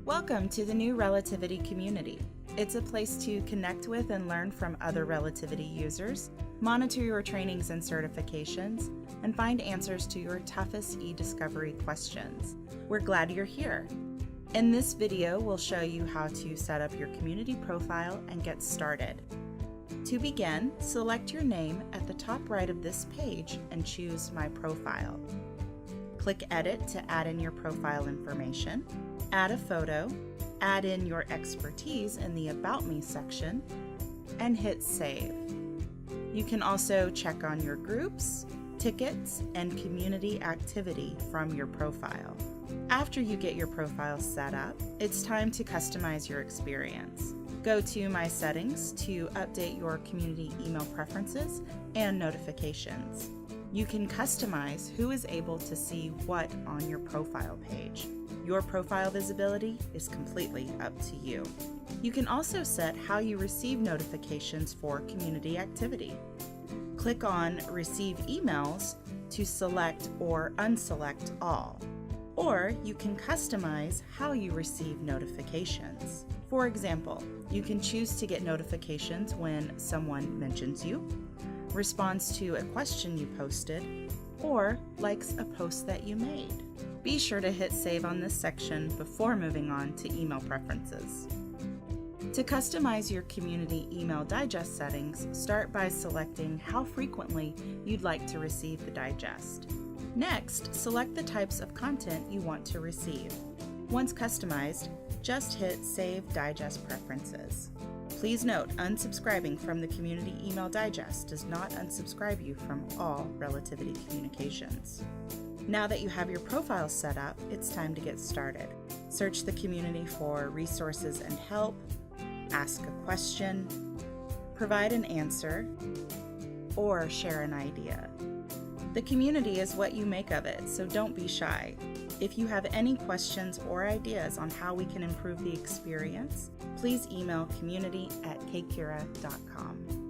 Welcome to the new Relativity community. It's a place to connect with and learn from other Relativity users, monitor your trainings and certifications, and find answers to your toughest e-discovery questions. We're glad you're here. In this video, we'll show you how to set up your community profile and get started. To begin, select your name at the top right of this page and choose My Profile. Click Edit to add in your profile information, add a photo, add in your expertise in the About Me section, and hit Save. You can also check on your groups, tickets, and community activity from your profile. After you get your profile set up, it's time to customize your experience. Go to My Settings to update your community email preferences and notifications. You can customize who is able to see what on your profile page. Your profile visibility is completely up to you. You can also set how you receive notifications for community activity. Click on Receive Emails to select or unselect all. Or you can customize how you receive notifications. For example, you can choose to get notifications when someone mentions you, responds to a question you posted, or likes a post that you made. Be sure to hit Save on this section before moving on to email preferences. To customize your community email digest settings, start by selecting how frequently you'd like to receive the digest. Next, select the types of content you want to receive. Once customized, just hit Save Digest Preferences. Please note, unsubscribing from the Community Email Digest does not unsubscribe you from all Relativity communications. Now that you have your profile set up, it's time to get started. Search the community for resources and help, ask a question, provide an answer, or share an idea. The community is what you make of it, so don't be shy. If you have any questions or ideas on how we can improve the experience, please email community@kkira.com.